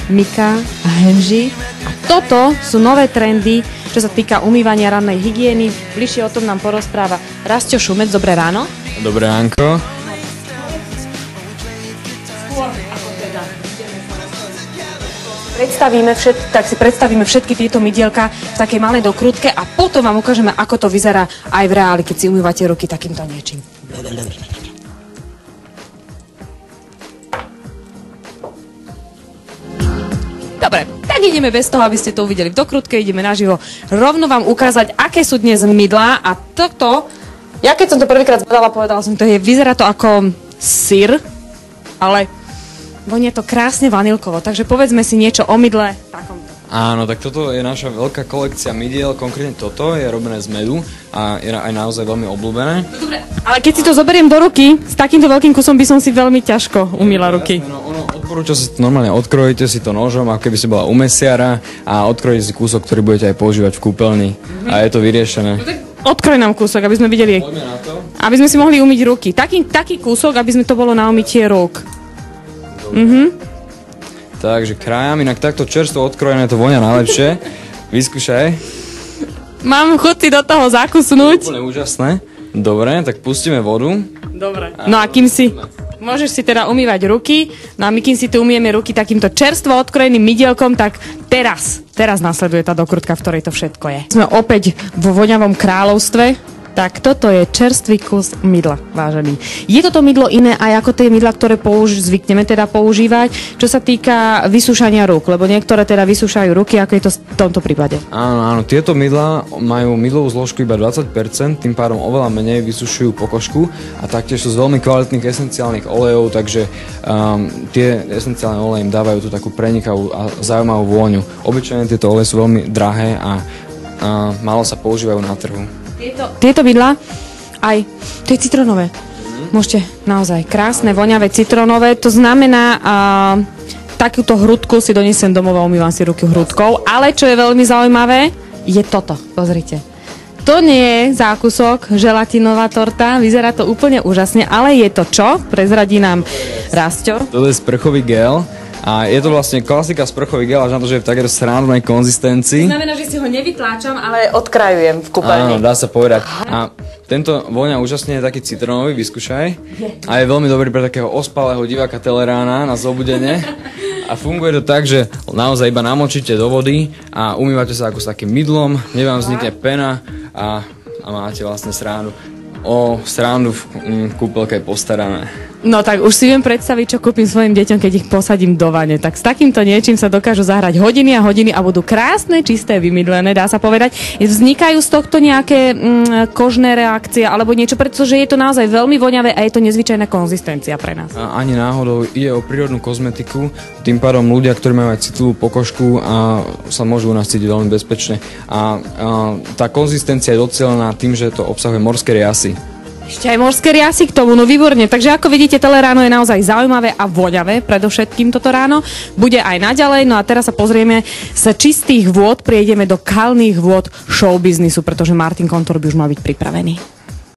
Mika a Henži. A toto sú nové trendy, čo sa týka umývania rannej hygieny. Bližšie o tom nám porozpráva Rastio Šumec. Dobré ráno. Dobré ránko. Predstavíme všetky tieto mydielka v takej malej dokrutke a potom vám ukážeme, ako to vyzerá aj v reáli, keď si umývate ruky takýmto niečím. Dobre, tak ideme bez toho, aby ste to uvideli v dokrutke, ideme naživo rovno vám ukázať, aké sú dnes mydlá a toto, ja keď som to prvýkrát zbadala, povedala som to, vyzerá to ako syr, ale vonia to krásne vanilkovo, takže povedzme si niečo o mydle takomto. Áno, tak toto je naša veľká kolekcia mydiel, konkrétne toto je robené z medu a je aj naozaj veľmi obľúbené. Dobre, ale keď si to zoberiem do ruky, s takýmto veľkým kusom by som si veľmi ťažko umýla ruky. Odporúčam si to normálne, odkrojíte si to nožom, ako keby si bola u mesiara a odkrojíte si kúsok, ktorý budete aj používať v kúpeľni a je to vyriešené. Odkroj nám kúsok, aby sme videli, aby sme si mohli umyť ruky. Taký kúsok, aby sme to bolo na umytie rúk. Takže krájam, inak takto čerstvo odkrojené to vonia najlepšie. Vyskúšaj. Mám chuť si do toho zakusnúť. Úplne úžasné. Dobre, tak pustíme vodu. Dobre. No a kým si... Môžeš si teda umývať ruky, no a my kým si tu umieme ruky takýmto čerstvo odkrojeným mydielkom, tak teraz nasleduje tá dokrutka, v ktorej to všetko je. Sme opäť vo voňavom kráľovstve. Tak toto je čerstvý kus mydla, vážený. Je toto mydlo iné aj ako tie mydla, ktoré zvykneme teda používať, čo sa týka vysúšania rúk, lebo niektoré teda vysúšajú ruky, ako je to v tomto prípade? Áno, tieto mydlá majú mydlovú zložku iba 20%, tým pádom oveľa menej vysušujú pokožku a taktiež sú z veľmi kvalitných esenciálnych olejov, takže tie esenciálne oleje im dávajú tú takú prenikavú a zaujímavú vôňu. Obyčajne tieto oleje sú veľmi drahé a málo sa používajú na trhu. Tieto mydlá, aj to je citrónové. Môžete naozaj krásne, voňavé citrónové. To znamená, takúto hrudku si donesem domov a umývam si ruky hrudkou. Ale čo je veľmi zaujímavé, je toto. Pozrite. To nie je zákusok, želatinová torta. Vyzerá to úplne úžasne, ale je to čo? Prezradí nám Rastio. To je sprchový gel. A je to vlastne klasika sprchový gel, až na to, že je v takej srandovnej konzistencii. To znamená, že si ho nevytláčam, ale odkrajujem v kúpeľni. Áno, dá sa povedať. A tento voňa úžasne je taký citrónový, vyskúšaj. A je veľmi dobrý pre takého ospalého diváka Telerána na zobudenie. A funguje to tak, že naozaj iba namočíte do vody a umývate sa ako s takým mydlom, nevám vznikne pena a máte vlastne srandu. O srandu v kúpeľke je postarané. No tak už si viem predstaviť, čo kúpim svojim deťom, keď ich posadím do vane. Tak s takýmto niečím sa dokážu zahrať hodiny a hodiny a budú krásne, čisté, vymydlené, dá sa povedať. Vznikajú z tohto nejaké kožné reakcie alebo niečo, pretože je to naozaj veľmi voňavé a je to nezvyčajná konzistencia pre nás. A ani náhodou ide o prírodnú kozmetiku, tým pádom ľudia, ktorí majú aj citlivú pokožku, sa môžu u nás cítiť veľmi bezpečne. A tá konzistencia je docielená tým, že to obsahuje morské riasy. Ešte aj morské riasy k tomu, no výborne. Takže ako vidíte, Teleráno je naozaj zaujímavé a voňavé, predovšetkým toto ráno. Bude aj naďalej, no a teraz sa pozrieme z čistých vôd, prejdeme do kalných vôd showbiznisu, pretože Martin Kontor by už mal byť pripravený.